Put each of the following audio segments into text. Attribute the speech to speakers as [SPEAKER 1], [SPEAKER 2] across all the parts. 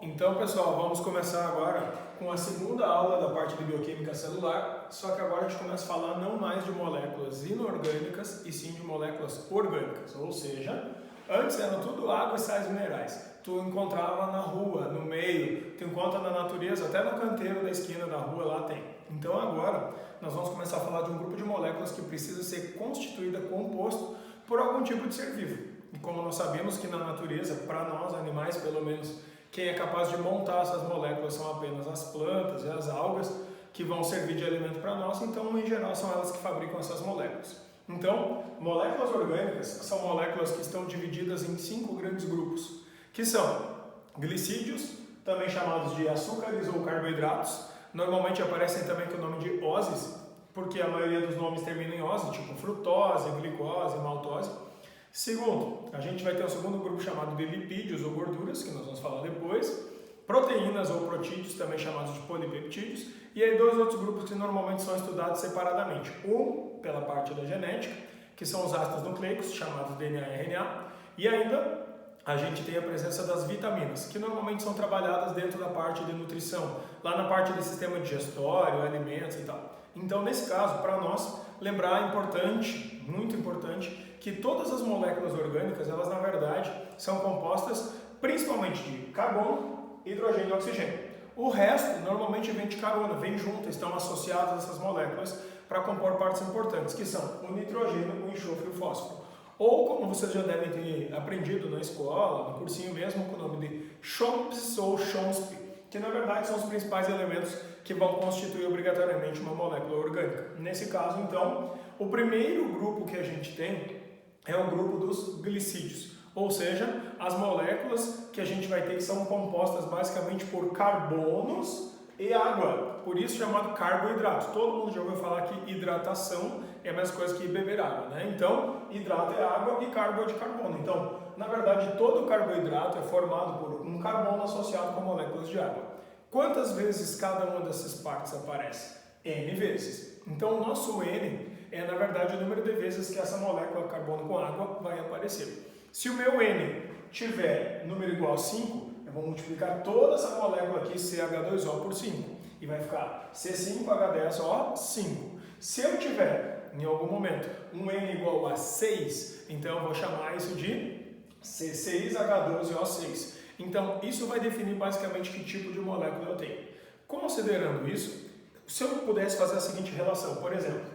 [SPEAKER 1] Então, pessoal, vamos começar agora com a segunda aula da parte de bioquímica celular, só que agora a gente começa a falar não mais de moléculas inorgânicas e sim de moléculas orgânicas, ou seja, antes eram tudo água e sais minerais. Tu encontrava na rua, no meio, tu encontra na natureza, até no canteiro da esquina da rua lá tem. Então agora nós vamos começar a falar de um grupo de moléculas que precisa ser constituída, composto por algum tipo de ser vivo. E como nós sabemos que na natureza, para nós animais pelo menos, quem é capaz de montar essas moléculas são apenas as plantas e as algas, que vão servir de alimento para nós, então em geral são elas que fabricam essas moléculas. Então, moléculas orgânicas são moléculas que estão divididas em 5 grandes grupos, que são glicídios, também chamados de açúcares ou carboidratos, normalmente aparecem também com o nome de oses, porque a maioria dos nomes terminam em ose, tipo frutose, glicose, maltose. Segundo, a gente vai ter um segundo grupo chamado de lipídios ou gorduras, que nós vamos falar depois, proteínas ou protídeos, também chamados de polipeptídeos, e aí dois outros grupos que normalmente são estudados separadamente. Um, pela parte da genética, que são os ácidos nucleicos, chamados DNA e RNA, e ainda a gente tem a presença das vitaminas, que normalmente são trabalhadas dentro da parte de nutrição, lá na parte do sistema digestório, alimentos e tal. Então, nesse caso, para nós, lembrar importante, muito importante, que todas as moléculas orgânicas, elas na verdade são compostas principalmente de carbono, hidrogênio e oxigênio. O resto normalmente vem de carona, vem junto, estão associadas essas moléculas para compor partes importantes, que são o nitrogênio, o enxofre e o fósforo. Ou, como vocês já devem ter aprendido na escola, no cursinho mesmo, com o nome de Chomps ou Chomsp, que na verdade são os principais elementos que vão constituir obrigatoriamente uma molécula orgânica. Nesse caso, então, o primeiro grupo que a gente tem é o grupo dos glicídios, ou seja, as moléculas que a gente vai ter que são compostas basicamente por carbonos e água, por isso chamado carboidrato. Todo mundo já ouviu falar que hidratação é a mesma coisa que beber água, né? Então, hidrato é água e carbo é de carbono. Então, na verdade, todo carboidrato é formado por um carbono associado com moléculas de água. Quantas vezes cada uma dessas partes aparece? N vezes. Então, o nosso N é, na verdade, o número de vezes que essa molécula carbono com água vai aparecer. Se o meu N tiver número igual a 5, eu vou multiplicar toda essa molécula aqui, CH2O, por 5. E vai ficar C5H10O, 5. Se eu tiver, em algum momento, um N igual a 6, então eu vou chamar isso de C6H12O6. Então, isso vai definir basicamente que tipo de molécula eu tenho. Considerando isso, se eu pudesse fazer a seguinte relação, por exemplo,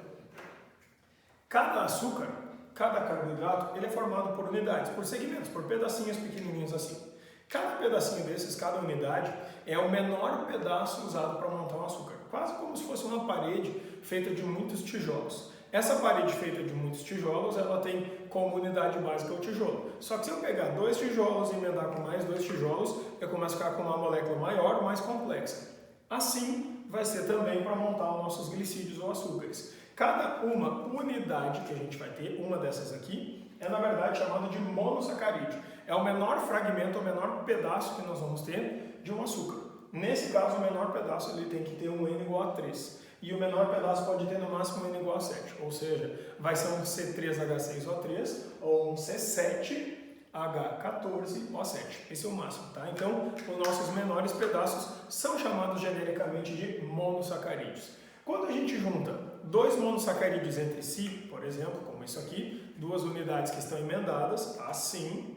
[SPEAKER 1] cada açúcar, cada carboidrato, ele é formado por unidades, por segmentos, por pedacinhos pequenininhos assim. Cada pedacinho desses, cada unidade, é o menor pedaço usado para montar um açúcar. Quase como se fosse uma parede feita de muitos tijolos. Essa parede feita de muitos tijolos, ela tem como unidade básica o tijolo. Só que se eu pegar 2 tijolos e emendar com mais 2 tijolos, eu começo a ficar com uma molécula maior, mais complexa. Assim, vai ser também para montar os nossos glicídios ou açúcares. Cada uma unidade que a gente vai ter, uma dessas aqui, é na verdade chamada de monossacarídeo. É o menor fragmento, o menor pedaço que nós vamos ter de um açúcar. Nesse caso, o menor pedaço ele tem que ter um N igual a 3. E o menor pedaço pode ter no máximo um N igual a 7. Ou seja, vai ser um C3H6O3 ou um C7H14O7. Esse é o máximo, tá? Então, os nossos menores pedaços são chamados genericamente de monossacarídeos. Quando a gente junta 2 monossacarídeos entre si, por exemplo, como isso aqui, 2 unidades que estão emendadas, assim,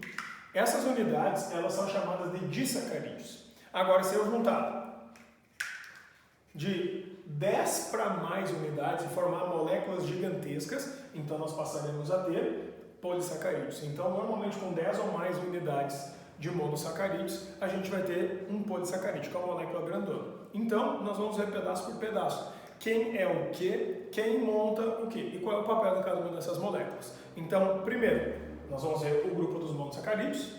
[SPEAKER 1] essas unidades elas são chamadas de disacarídeos. Agora, se eu juntar de 10 para mais unidades e formar moléculas gigantescas, então nós passaremos a ter polissacarídeos. Então, normalmente com 10 ou mais unidades de monossacarídeos, a gente vai ter um polissacarídeo, que é uma molécula grandona. Então, nós vamos ver pedaço por pedaço. Quem é o quê, quem monta o quê e qual é o papel de cada uma dessas moléculas. Então, primeiro, nós vamos ver o grupo dos monossacarídeos.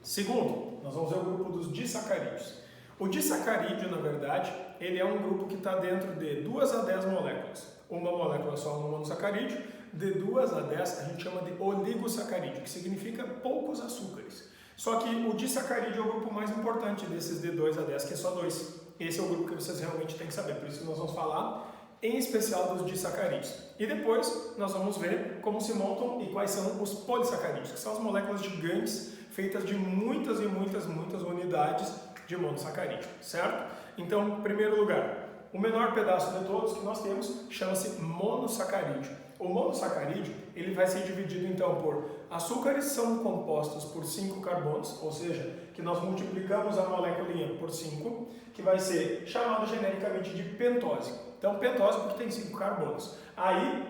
[SPEAKER 1] Segundo, nós vamos ver o grupo dos disacarídeos. O disacarídeo, na verdade, ele é um grupo que está dentro de 2 a 10 moléculas. Uma molécula só, um monossacarídeo. De 2 a 10 a gente chama de oligosacarídeo, que significa poucos açúcares. Só que o disacarídeo é o grupo mais importante desses de 2 a 10, que é só 2. Esse é o grupo que vocês realmente têm que saber, por isso que nós vamos falar em especial dos disacarídeos. E depois nós vamos ver como se montam e quais são os polissacarídeos, que são as moléculas gigantes feitas de muitas e muitas unidades de monossacarídeo, certo? Então, em primeiro lugar, o menor pedaço de todos que nós temos chama-se monossacarídeo. O monossacarídeo ele vai ser dividido então por açúcares são compostos por 5 carbonos, ou seja, que nós multiplicamos a molécula por 5, que vai ser chamado genericamente de pentose. Então, pentose porque tem 5 carbonos. Aí,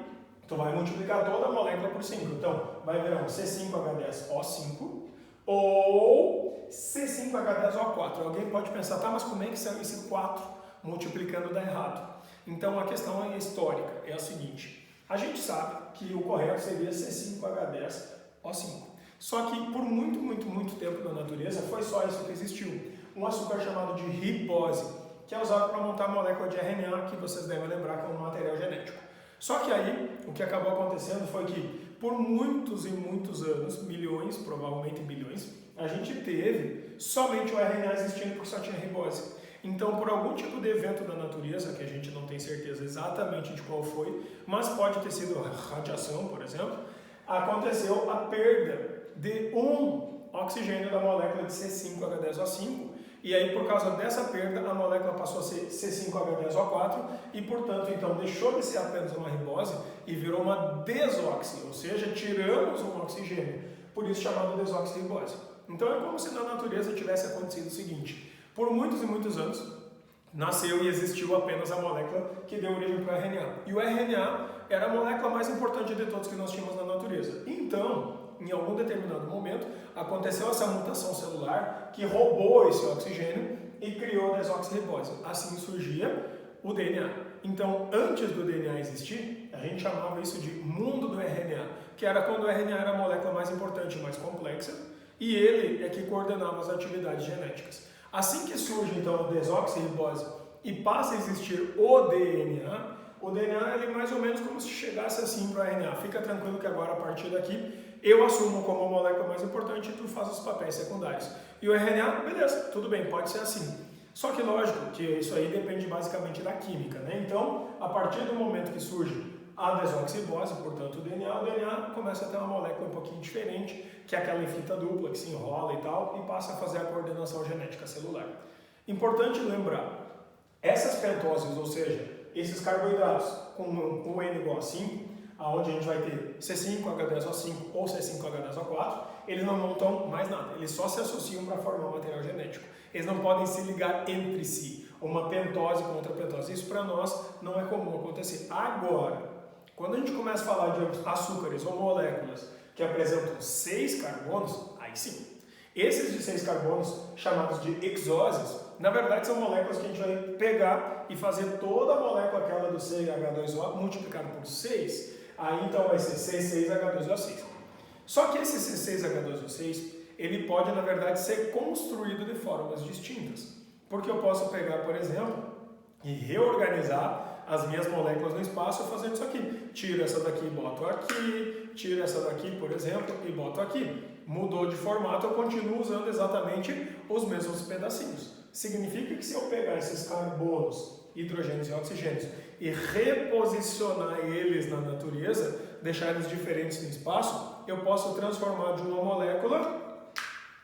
[SPEAKER 1] tu vai multiplicar toda a molécula por 5. Então, vai virar um C5H10O5 ou C5H10O4. Alguém pode pensar, tá, mas como é que saiu esse 4 multiplicando dá errado? Então, a questão é histórica, é a seguinte. A gente sabe que o correto seria C5H10O5. Só que por muito tempo na natureza foi só isso que existiu. Um açúcar chamado de ribose, que é usado para montar a molécula de RNA, que vocês devem lembrar que é um material genético. Só que aí, o que acabou acontecendo foi que por muitos e muitos anos, milhões, provavelmente bilhões, a gente teve somente o RNA existindo porque só tinha ribose. Então, por algum tipo de evento da natureza, que a gente não tem certeza exatamente de qual foi, mas pode ter sido radiação, por exemplo, aconteceu a perda de um oxigênio da molécula de C5H10O5, e aí, por causa dessa perda, a molécula passou a ser C5H10O4 e, portanto, então, deixou de ser apenas uma ribose e virou uma desoxi, ou seja, tiramos um oxigênio, por isso chamado desoxirribose. Então, é como se na natureza tivesse acontecido o seguinte: por muitos e muitos anos, nasceu e existiu apenas a molécula que deu origem para o RNA. E o RNA era a molécula mais importante de todos que nós tínhamos na natureza. Então, em algum determinado momento, aconteceu essa mutação celular que roubou esse oxigênio e criou a desoxirribose. Assim surgia o DNA. Então, antes do DNA existir, a gente chamava isso de mundo do RNA, que era quando o RNA era a molécula mais importante e mais complexa, e ele é que coordenava as atividades genéticas. Assim que surge, então, a desoxirribose e passa a existir o DNA ele mais ou menos como se chegasse assim para o RNA. Fica tranquilo que agora, a partir daqui, eu assumo como a molécula mais importante e tu faz os papéis secundários. E o RNA, beleza, tudo bem, pode ser assim. Só que lógico que isso aí depende basicamente da química, né? Então, a partir do momento que surge a desoxirribose, portanto o DNA começa a ter uma molécula um pouquinho diferente, que é aquela em fita dupla, que se enrola e tal, e passa a fazer a coordenação genética celular. Importante lembrar, essas pentoses, ou seja, esses carboidratos com o N igual a 5, onde a gente vai ter C5H10O5 ou C5H10O4, eles não montam mais nada, eles só se associam para formar um material genético. Eles não podem se ligar entre si, uma pentose com outra pentose. Isso para nós não é comum acontecer. Agora, quando a gente começa a falar de açúcares ou moléculas que apresentam 6 carbonos, aí sim. Esses de 6 carbonos, chamados de hexoses, na verdade são moléculas que a gente vai pegar e fazer toda a molécula aquela do CH2O multiplicada por 6, aí então vai ser C6H2O6. Só que esse C6H2O6, ele pode na verdade ser construído de formas distintas, porque eu posso pegar, por exemplo, e reorganizar as minhas moléculas no espaço fazendo isso aqui. Tiro essa daqui e boto aqui, tiro essa daqui, por exemplo, e boto aqui. Mudou de formato, eu continuo usando exatamente os mesmos pedacinhos. Significa que se eu pegar esses carbonos, hidrogênios e oxigênios e reposicionar eles na natureza, deixar eles diferentes no espaço, eu posso transformar de uma molécula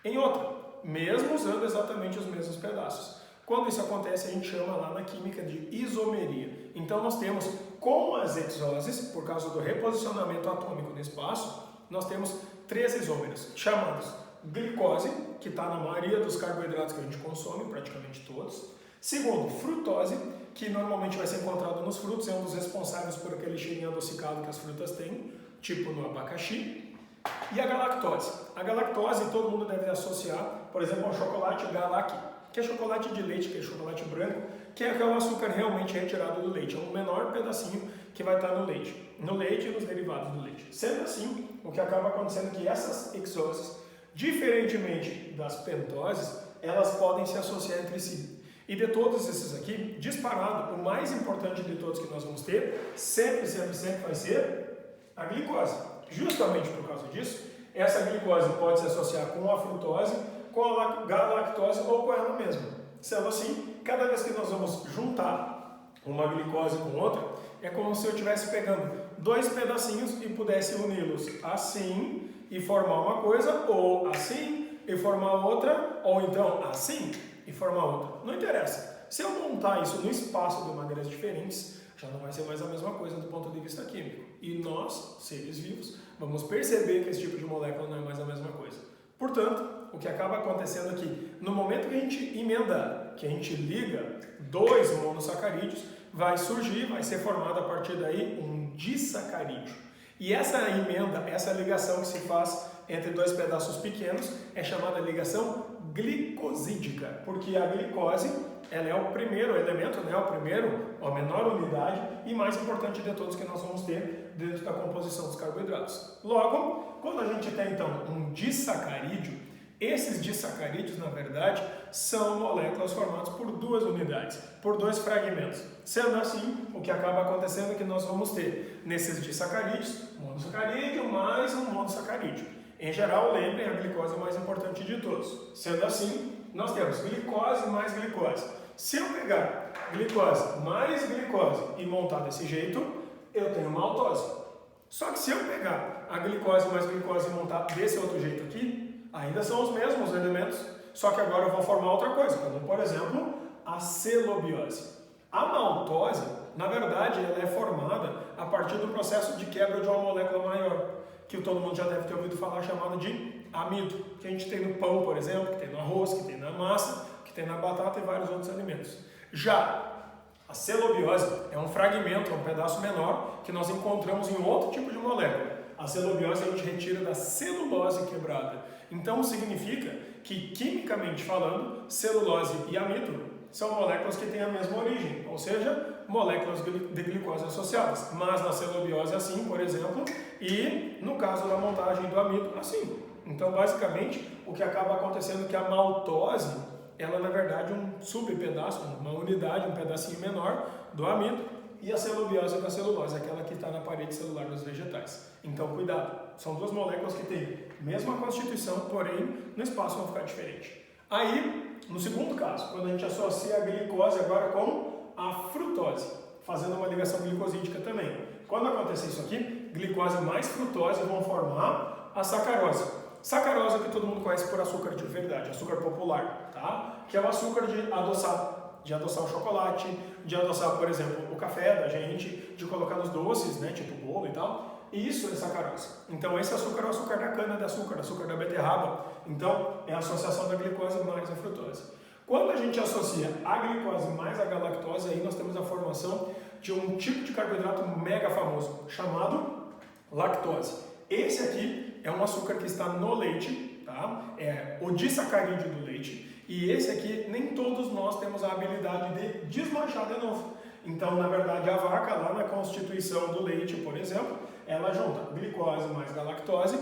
[SPEAKER 1] em outra, mesmo usando exatamente os mesmos pedaços. Quando isso acontece, a gente chama lá na química de isomeria. Então nós temos, com as hexoses, por causa do reposicionamento atômico no espaço, nós temos 3 isômeros, chamados glicose, que está na maioria dos carboidratos que a gente consome, praticamente todos. Segundo, frutose, que normalmente vai ser encontrado nos frutos, é um dos responsáveis por aquele cheirinho adocicado que as frutas têm, tipo no abacaxi. E a galactose. A galactose todo mundo deve associar, por exemplo, ao chocolate Galac, que é chocolate de leite, que é chocolate branco, que é o açúcar realmente retirado do leite. É um menor pedacinho que vai estar no leite e nos derivados do leite. Sendo assim, o que acaba acontecendo é que essas hexoses, diferentemente das pentoses, elas podem se associar entre si. E de todos esses aqui, disparado, o mais importante de todos que nós vamos ter, sempre vai ser a glicose. Justamente por causa disso, essa glicose pode se associar com a frutose, com a galactose ou com ela mesma. Sendo assim, cada vez que nós vamos juntar uma glicose com outra, é como se eu estivesse pegando 2 pedacinhos e pudesse uni-los assim e formar uma coisa, ou assim e formar outra, ou então assim e formar outra. Não interessa. Se eu montar isso no espaço de maneiras diferentes, já não vai ser mais a mesma coisa do ponto de vista químico. E nós, seres vivos, vamos perceber que esse tipo de molécula não é mais a mesma coisa. Portanto, o que acaba acontecendo aqui, no momento que a gente emenda, que a gente liga dois monossacarídeos, vai surgir, vai ser formado a partir daí um disacarídeo. E essa emenda, essa ligação que se faz entre dois pedaços pequenos é chamada ligação glicosídica, porque a glicose ela é o primeiro elemento, né, a menor unidade e mais importante de todos que nós vamos ter dentro da composição dos carboidratos. Logo, quando a gente tem então um disacarídeo, esses disacarídeos, na verdade, são moléculas formadas por duas unidades, por dois fragmentos. Sendo assim, o que acaba acontecendo é que nós vamos ter nesses disacarídeos, monossacarídeo mais um monossacarídeo. Em geral, lembrem, a glicose é o mais importante de todos. Sendo assim, nós temos glicose mais glicose. Se eu pegar glicose mais glicose e montar desse jeito, eu tenho maltose. Só que se eu pegar a glicose mais glicose e montar desse outro jeito aqui, ainda são os mesmos elementos, só que agora eu vou formar outra coisa, como por exemplo, a celobiose. A maltose, na verdade, ela é formada a partir do processo de quebra de uma molécula maior, que todo mundo já deve ter ouvido falar, chamada de amido, que a gente tem no pão, por exemplo, que tem no arroz, que tem na massa, que tem na batata e vários outros alimentos. Já a celobiose é um fragmento, é um pedaço menor, que nós encontramos em outro tipo de molécula. A celobiose a gente retira da celulose quebrada. Então significa que, quimicamente falando, celulose e amido são moléculas que têm a mesma origem, ou seja, moléculas de glicose associadas. Mas na celobiose assim, por exemplo, e no caso da montagem do amido, assim. Então, basicamente, o que acaba acontecendo é que a maltose, ela na verdade é um subpedaço, uma unidade, um pedacinho menor do amido, e a celobiose da celulose, aquela que está na parede celular dos vegetais. Então, cuidado, são duas moléculas que têm a mesma constituição, porém, no espaço vão ficar diferentes. Aí, no segundo caso, quando a gente associa a glicose agora com a frutose, fazendo uma ligação glicosídica também. Quando acontecer isso aqui, glicose mais frutose vão formar a sacarose. Sacarose é o que todo mundo conhece por açúcar de verdade, açúcar popular, tá? Que é o açúcar de adoçar o chocolate, de adoçar, por exemplo, o café da gente, de colocar nos doces, né, tipo bolo e tal. E isso é sacarose. Então esse açúcar é o açúcar da cana-de-açúcar, açúcar da beterraba. Então é a associação da glicose mais a frutose. Quando a gente associa a glicose mais a galactose, aí nós temos a formação de um tipo de carboidrato mega famoso, chamado lactose. Esse aqui é um açúcar que está no leite, tá? É o disacarídeo do leite. E esse aqui, nem todos nós temos a habilidade de desmanchar de novo. Então, na verdade, a vaca lá na constituição do leite, por exemplo, ela junta glicose mais galactose,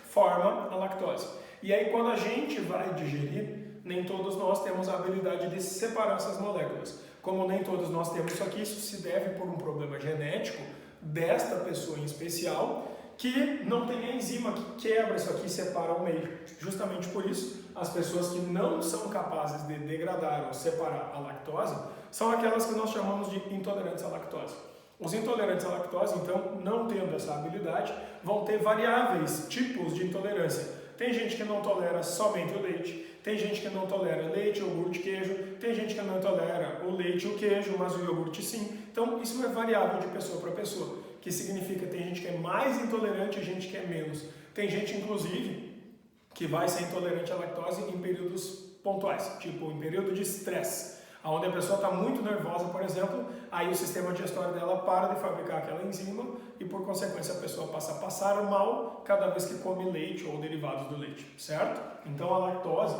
[SPEAKER 1] forma a lactose. E aí, quando a gente vai digerir, nem todos nós temos a habilidade de separar essas moléculas. Como nem todos nós temos isso aqui, isso se deve por um problema genético desta pessoa em especial, que não tem a enzima que quebra isso aqui e separa ao meio. Justamente por isso, as pessoas que não são capazes de degradar ou separar a lactose são aquelas que nós chamamos de intolerantes à lactose. Os intolerantes à lactose, então, não tendo essa habilidade, vão ter variáveis tipos de intolerância. Tem gente que não tolera somente o leite, tem gente que não tolera leite, iogurte, queijo, tem gente que não tolera o leite e o queijo, mas o iogurte sim. Então, isso é variável de pessoa para pessoa, que significa que tem gente que é mais intolerante e gente que é menos. Tem gente, inclusive, que vai ser intolerante à lactose em períodos pontuais, tipo em período de estresse, onde a pessoa está muito nervosa, por exemplo, aí o sistema digestório dela para de fabricar aquela enzima e, por consequência, a pessoa passa a passar mal cada vez que come leite ou derivados do leite, certo? Então, a lactose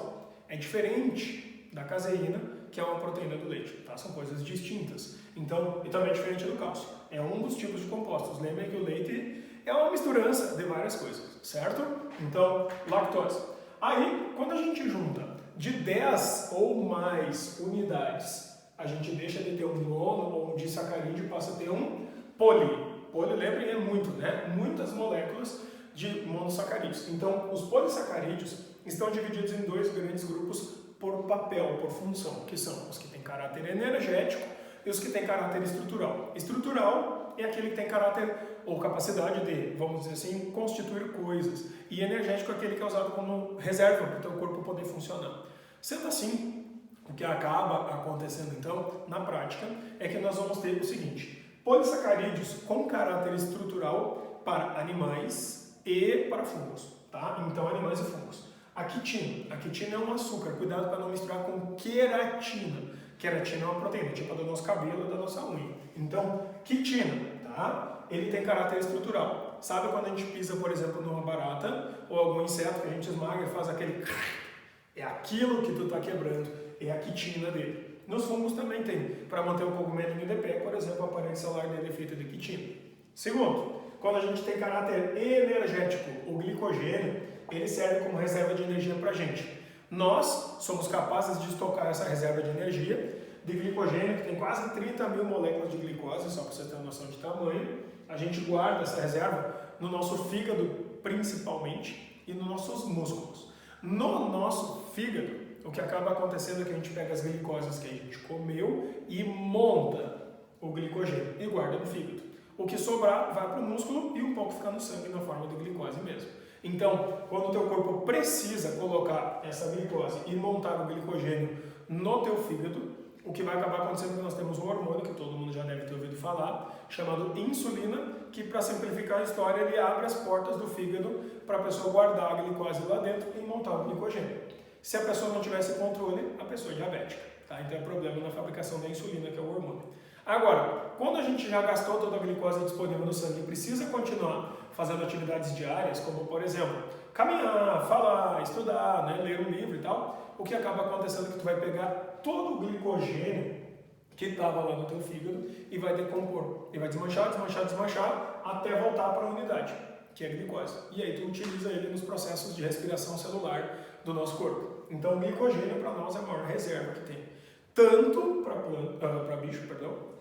[SPEAKER 1] é diferente da caseína, que é uma proteína do leite, tá? São coisas distintas. Então, e também é diferente do cálcio. É um dos tipos de compostos. Lembrem que o leite é uma misturança de várias coisas, certo? Então, lactose. Aí, quando a gente junta de 10 ou mais unidades, a gente deixa de ter um mono ou um disacarídeo e passa a ter um poli. Poli, lembrem, é muito, né? Muitas moléculas de monossacarídeos. Então, os polissacarídeos estão divididos em dois grandes grupos por papel, por função, que são os que têm caráter energético e os que têm caráter estrutural. Estrutural é aquele que tem caráter ou capacidade de, vamos dizer assim, constituir coisas. E energético é aquele que é usado como reserva para o teu corpo poder funcionar. Sendo assim, o que acaba acontecendo então, na prática, é que nós vamos ter o seguinte: polissacarídeos com caráter estrutural para animais e para fungos, tá? Então, animais e fungos. A quitina é um açúcar, cuidado para não misturar com queratina. Queratina é uma proteína, tipo a do nosso cabelo e da nossa unha. Então, quitina, tá? Ele tem caráter estrutural. Sabe quando a gente pisa, por exemplo, numa barata ou algum inseto que a gente esmaga e faz aquele... É aquilo que tu está quebrando, é a quitina dele. Nos fungos também tem, para manter o cogumelinho de pé, por exemplo, a parede celular dele é feita de quitina. Segundo, quando a gente tem caráter energético, o glicogênio, ele serve como reserva de energia para a gente. Nós somos capazes de estocar essa reserva de energia de glicogênio, que tem quase 30 mil moléculas de glicose, só para vocês terem uma noção de tamanho. A gente guarda essa reserva no nosso fígado, principalmente, e nos nossos músculos. No nosso fígado, o que acaba acontecendo é que a gente pega as glicoses que a gente comeu e monta o glicogênio e guarda no fígado. O que sobrar vai para o músculo e um pouco fica no sangue na forma de glicose mesmo. Então, quando o teu corpo precisa colocar essa glicose e montar o glicogênio no teu fígado, o que vai acabar acontecendo é que nós temos um hormônio, que todo mundo já deve ter ouvido falar, chamado insulina, que, para simplificar a história, ele abre as portas do fígado para a pessoa guardar a glicose lá dentro e montar o glicogênio. Se a pessoa não tiver esse controle, a pessoa é diabética, tá? Então é problema na fabricação da insulina, que é o hormônio. Agora, quando a gente já gastou toda a glicose disponível no sangue e precisa continuar fazendo atividades diárias, como, por exemplo, caminhar, falar, estudar, né, ler um livro e tal, o que acaba acontecendo é que tu vai pegar todo o glicogênio que estava lá no teu fígado e vai decompor. E vai desmanchar, até voltar para a unidade, que é a glicose. E aí tu utiliza ele nos processos de respiração celular do nosso corpo. Então o glicogênio para nós é a maior reserva que tem. Tanto para bicho,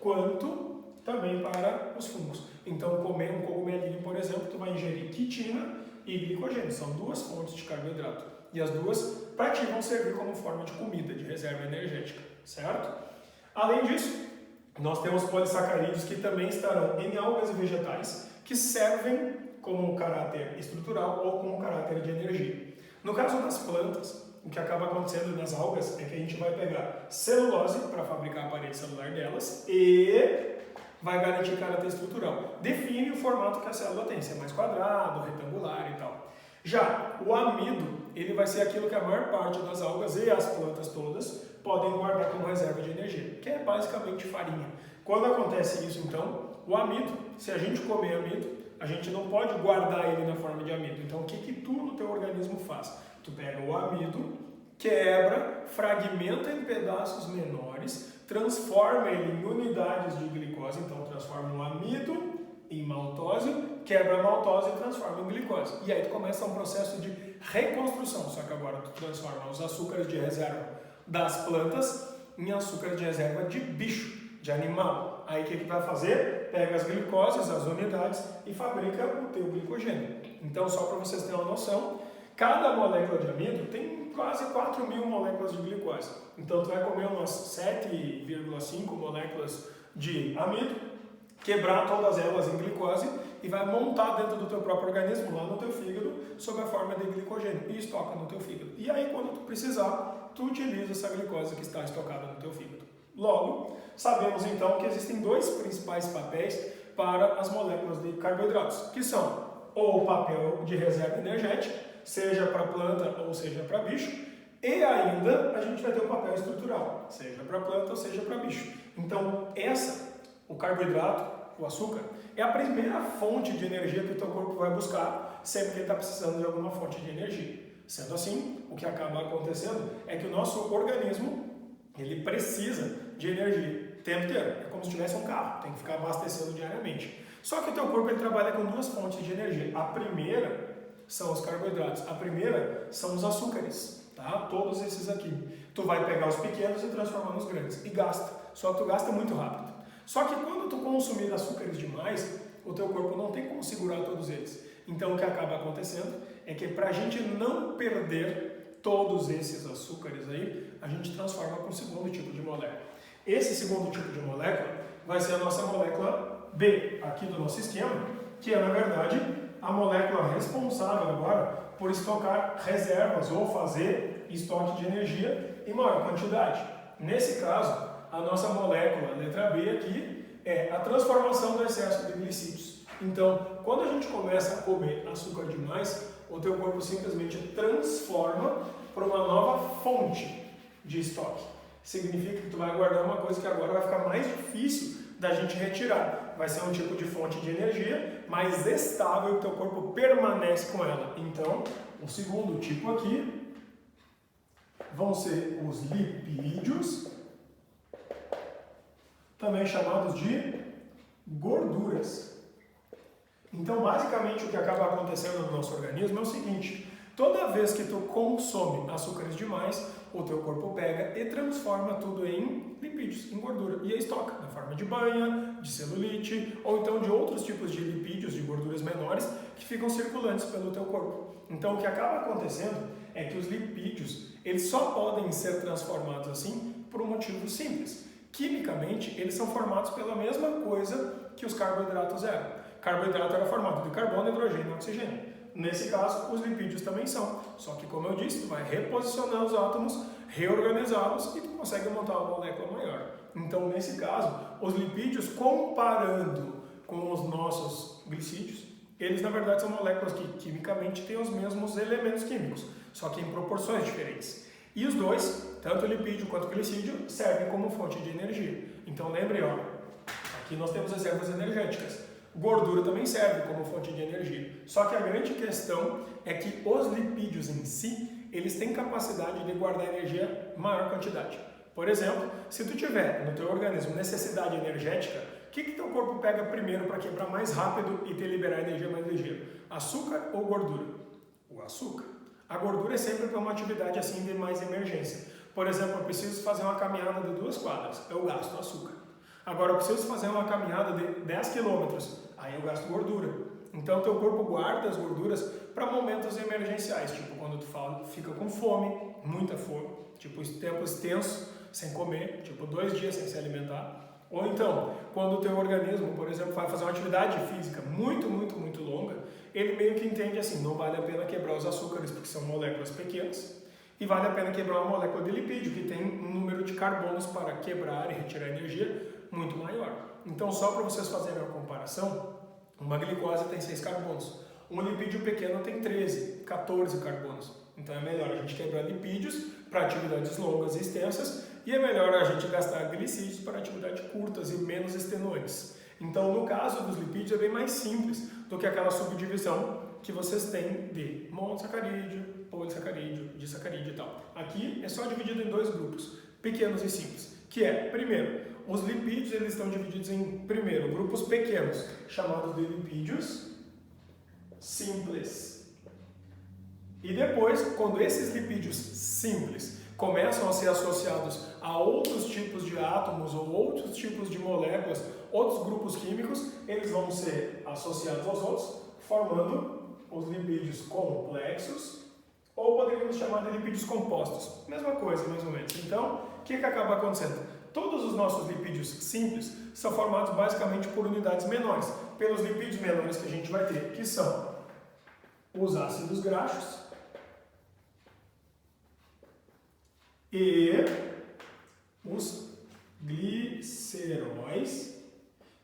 [SPEAKER 1] quanto também para os fungos. Então comer um cogumelinho, por exemplo, tu vai ingerir quitina e glicogênio. São duas fontes de carboidrato. E as duas, para ti, vão servir como forma de comida, de reserva energética, certo? Além disso, nós temos polissacarídeos que também estarão em algas e vegetais, que servem como caráter estrutural ou como caráter de energia. No caso das plantas, o que acaba acontecendo nas algas é que a gente vai pegar celulose para fabricar a parede celular delas e vai garantir caráter estrutural. Define o formato que a célula tem, se é mais quadrado, retangular e tal. Já o amido, ele vai ser aquilo que a maior parte das algas e as plantas todas podem guardar como reserva de energia, que é basicamente farinha. Quando acontece isso, então, o amido, se a gente comer amido, a gente não pode guardar ele na forma de amido. Então, o que tu no teu organismo faz? Tu pega o amido, quebra, fragmenta em pedaços menores, transforma ele em unidades de glicose, então transforma o amido em maltósio, quebra a maltose e transforma em glicose. E aí tu começa um processo de reconstrução, só que agora tu transforma os açúcares de reserva das plantas em açúcar de reserva de bicho, de animal. Aí o que tu vai fazer? Pega as glicoses, as unidades e fabrica o teu glicogênio. Então, só para vocês terem uma noção, cada molécula de amido tem quase 4 mil moléculas de glicose. Então, tu vai comer umas 7,5 moléculas de amido, quebrar todas elas em glicose e vai montar dentro do teu próprio organismo, lá no teu fígado, sob a forma de glicogênio e estoca no teu fígado. E aí, quando tu precisar, tu utiliza essa glicose que está estocada no teu fígado. Logo, sabemos então que existem dois principais papéis para as moléculas de carboidratos, que são ou o papel de reserva energética, seja para planta ou seja para bicho, e ainda a gente vai ter o papel estrutural, seja para planta ou seja para bicho. Então, o carboidrato, o açúcar, é a primeira fonte de energia que o teu corpo vai buscar sempre que ele está precisando de alguma fonte de energia. Sendo assim, o que acaba acontecendo é que o nosso organismo, ele precisa de energia o tempo inteiro. É como se tivesse um carro, tem que ficar abastecendo diariamente. Só que o teu corpo ele trabalha com duas fontes de energia. A primeira são os carboidratos, a primeira são os açúcares, tá? Todos esses aqui. Tu vai pegar os pequenos e transformar nos grandes e gasta, só que tu gasta muito rápido. Só que quando tu consumir açúcares demais, o teu corpo não tem como segurar todos eles. Então o que acaba acontecendo é que para a gente não perder todos esses açúcares aí, a gente transforma para um segundo tipo de molécula. Esse segundo tipo de molécula vai ser a nossa molécula B, aqui do nosso esquema, que é na verdade a molécula responsável agora por estocar reservas ou fazer estoque de energia em maior quantidade. Nesse caso, a nossa molécula, letra B aqui, é a transformação do excesso de glicídios. Então, quando a gente começa a comer açúcar demais, o teu corpo simplesmente transforma para uma nova fonte de estoque. Significa que tu vai guardar uma coisa que agora vai ficar mais difícil da gente retirar. Vai ser um tipo de fonte de energia mais estável, que teu corpo permanece com ela. Então, o segundo tipo aqui vão ser os lipídios, também chamados de gorduras. Então, basicamente, o que acaba acontecendo no nosso organismo é o seguinte: toda vez que tu consome açúcares demais, o teu corpo pega e transforma tudo em lipídios, em gordura, e aí estoca na forma de banha, de celulite, ou então de outros tipos de lipídios, de gorduras menores, que ficam circulantes pelo teu corpo. Então, o que acaba acontecendo é que os lipídios, eles só podem ser transformados assim por um motivo simples. Quimicamente, eles são formados pela mesma coisa que os carboidratos eram. Carboidrato era formado de carbono, hidrogênio e oxigênio. Nesse caso, os lipídios também são. Só que, como eu disse, tu vai reposicionar os átomos, reorganizá-los e tu consegue montar uma molécula maior. Então, nesse caso, os lipídios, comparando com os nossos glicídios, eles na verdade são moléculas que quimicamente têm os mesmos elementos químicos, só que em proporções diferentes. E os dois, tanto o lipídio quanto o glicídio, servem como fonte de energia. Então lembre, ó, aqui nós temos reservas energéticas. Gordura também serve como fonte de energia. Só que a grande questão é que os lipídios em si, eles têm capacidade de guardar energia em maior quantidade. Por exemplo, se tu tiver no teu organismo necessidade energética, o que teu corpo pega primeiro para quebrar mais rápido e te liberar energia mais ligeira? Açúcar ou gordura? O açúcar. A gordura é sempre para uma atividade assim de mais emergência. Por exemplo, eu preciso fazer uma caminhada de 2 quadras, eu gasto açúcar. Agora eu preciso fazer uma caminhada de 10 quilômetros, aí eu gasto gordura. Então teu corpo guarda as gorduras para momentos emergenciais, tipo quando tu fica com fome, muita fome, tipo tempo extenso sem comer, tipo 2 dias sem se alimentar. Ou então, quando o teu organismo, por exemplo, vai fazer uma atividade física muito longa, ele meio que entende assim, não vale a pena quebrar os açúcares porque são moléculas pequenas, e vale a pena quebrar uma molécula de lipídio que tem um número de carbonos para quebrar e retirar energia muito maior. Então, só para vocês fazerem uma comparação, uma glicose tem 6 carbonos, um lipídio pequeno tem 13, 14 carbonos. Então é melhor a gente quebrar lipídios para atividades longas e extensas, e é melhor a gente gastar glicídios para atividades curtas e menos extenuantes. Então, no caso dos lipídios, é bem mais simples do que aquela subdivisão que vocês têm de monossacarídeo, polissacarídeo, disacarídeo e tal. Aqui é só dividido em 2 grupos, pequenos e simples, que é, primeiro, os lipídios eles estão divididos em, primeiro, grupos pequenos, chamados de lipídios simples. E depois, quando esses lipídios simples começam a ser associados a outros tipos de átomos ou outros tipos de moléculas, outros grupos químicos, eles vão ser associados aos outros, formando os lipídios complexos, ou poderíamos chamar de lipídios compostos. Mesma coisa, mais ou menos. Então, o que acaba acontecendo? Todos os nossos lipídios simples são formados basicamente por unidades menores, pelos lipídios menores que a gente vai ter, que são os ácidos graxos e os gliceróis,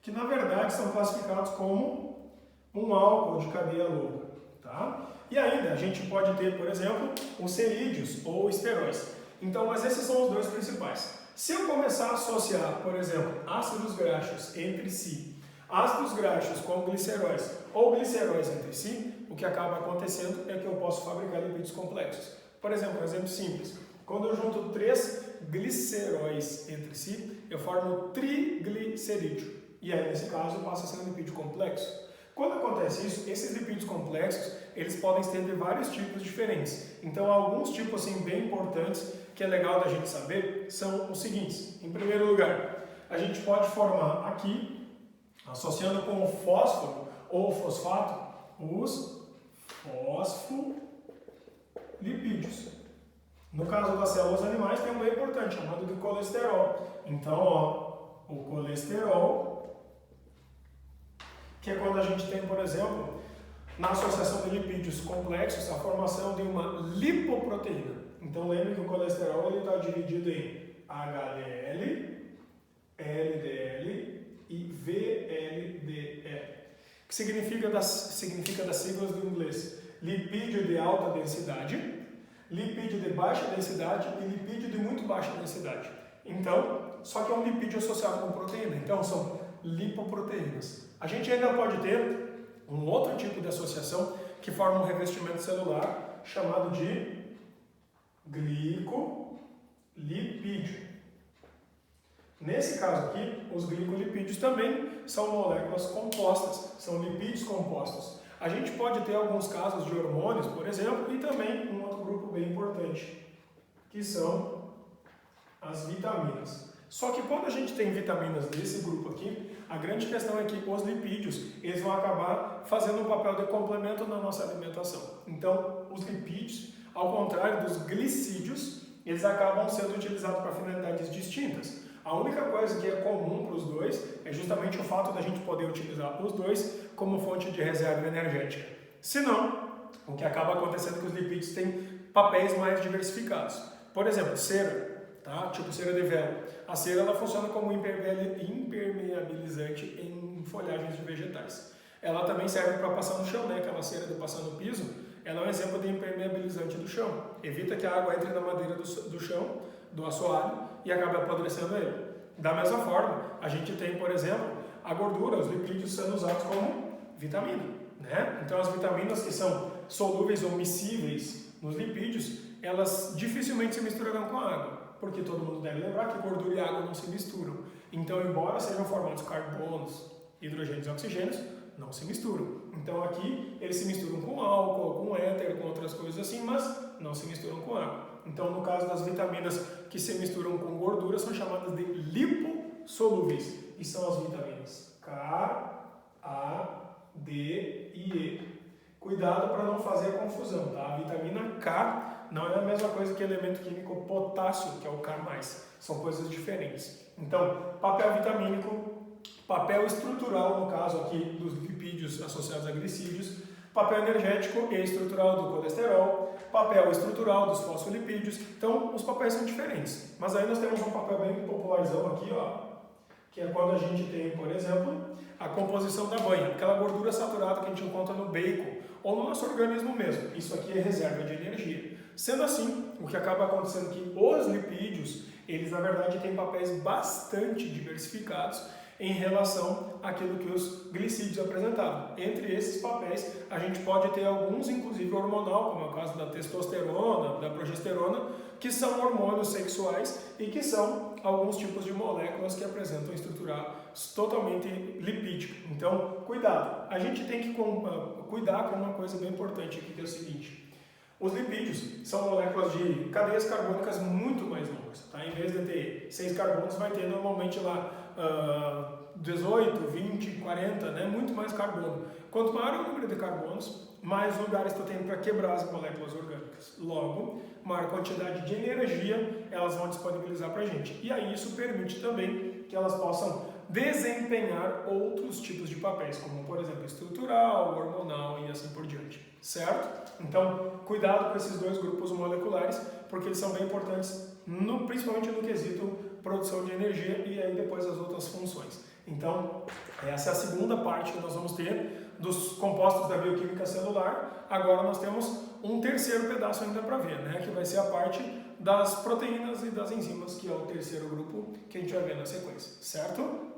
[SPEAKER 1] que na verdade são classificados como um álcool de cadeia longa, tá? E ainda a gente pode ter, por exemplo, os cerídeos ou esteróis. Então, mas esses são os 2 principais. Se eu começar a associar, por exemplo, ácidos graxos entre si, ácidos graxos com gliceróis ou gliceróis entre si, o que acaba acontecendo é que eu posso fabricar lipídios complexos. Por exemplo, um exemplo simples. Quando eu junto 3 gliceróis entre si, eu formo triglicerídeo. E aí, nesse caso, passa a ser um lipídio complexo. Quando acontece isso, esses lipídios complexos, eles podem ser de vários tipos diferentes. Então, alguns tipos assim, bem importantes, que é legal da gente saber, são os seguintes. Em primeiro lugar, a gente pode formar aqui, associando com o fósforo ou fosfato, os fosfolipídios. No caso das células animais, tem um bem importante, chamado de colesterol. Então, ó, o colesterol, que é quando a gente tem, por exemplo, na associação de lipídios complexos, a formação de uma lipoproteína. Então, lembre que o colesterol está dividido em HDL, LDL e VLDL, que significa das siglas do inglês lipídio de alta densidade, lipídio de baixa densidade e lipídio de muito baixa densidade. Então, só que é um lipídio associado com proteína, então são lipoproteínas. A gente ainda pode ter um outro tipo de associação que forma um revestimento celular chamado de glicolipídio. Nesse caso aqui, os glicolipídios também são moléculas compostas, são lipídios compostos. A gente pode ter alguns casos de hormônios, por exemplo, e também um outro grupo bem importante, que são as vitaminas. Só que quando a gente tem vitaminas desse grupo aqui, a grande questão é que os lipídios, eles vão acabar fazendo um papel de complemento na nossa alimentação. Então, os lipídios, ao contrário dos glicídios, eles acabam sendo utilizados para finalidades distintas. A única coisa que é comum para os dois é justamente o fato da gente poder utilizar os dois como fonte de reserva energética. Senão, o que acaba acontecendo é que os lipídios têm papéis mais diversificados. Por exemplo, cera, tá? Tipo cera de vela. A cera ela funciona como impermeabilizante em folhagens de vegetais. Ela também serve para passar no chão, né? Aquela cera de passar no piso, ela é um exemplo de impermeabilizante do chão. Evita que a água entre na madeira do chão, do assoalho, e acabe apodrecendo ele. Da mesma forma, a gente tem, por exemplo, a gordura, os lipídios sendo usados como vitamina, né? Então, as vitaminas que são solúveis ou miscíveis nos lipídios, elas dificilmente se misturarão com a água, porque todo mundo deve lembrar que gordura e água não se misturam. Então, embora sejam formados carbonos, hidrogênios e oxigênios, não se misturam. Então, aqui, eles se misturam com álcool, com éter, com outras coisas assim, mas não se misturam com água. Então, no caso das vitaminas que se misturam com gordura, são chamadas de lipossolúveis. E são as vitaminas K, A, D e E. Cuidado para não fazer a confusão, tá? A vitamina K não é a mesma coisa que o elemento químico potássio, que é o K+. São coisas diferentes. Então, papel vitamínico, papel estrutural, no caso aqui dos lipídios associados a glicídios, papel energético e estrutural do colesterol, papel estrutural dos fosfolipídios. Então, os papéis são diferentes. Mas aí nós temos um papel bem popularzão aqui, ó, que é quando a gente tem, por exemplo, a composição da banha, aquela gordura saturada que a gente encontra no bacon ou no nosso organismo mesmo. Isso aqui é reserva de energia. Sendo assim, o que acaba acontecendo é que os lipídios, eles na verdade têm papéis bastante diversificados em relação àquilo que os glicídios apresentavam. Entre esses papéis, a gente pode ter alguns, inclusive hormonal, como é o caso da testosterona, da progesterona, que são hormônios sexuais e que são alguns tipos de moléculas que apresentam estrutura totalmente lipídica. Então, cuidado. A gente tem que cuidar com uma coisa bem importante aqui, que é o seguinte. Os lipídios são moléculas de cadeias carbônicas muito mais longas. Tá? Em vez de ter 6 carbonos, vai ter normalmente lá 18, 20, 40, né? Muito mais carbono. Quanto maior o número de carbonos, mais lugares tu tem para quebrar as moléculas orgânicas. Logo, maior quantidade de energia elas vão disponibilizar para a gente. E aí isso permite também que elas possam desempenhar outros tipos de papéis, como por exemplo estrutural, hormonal e assim por diante, certo? Então, cuidado com esses dois grupos moleculares, porque eles são bem importantes, principalmente no quesito produção de energia e aí depois as outras funções. Então, essa é a segunda parte que nós vamos ter dos compostos da bioquímica celular. Agora nós temos um terceiro pedaço ainda para ver, né? Que vai ser a parte das proteínas e das enzimas, que é o terceiro grupo que a gente vai ver na sequência, certo?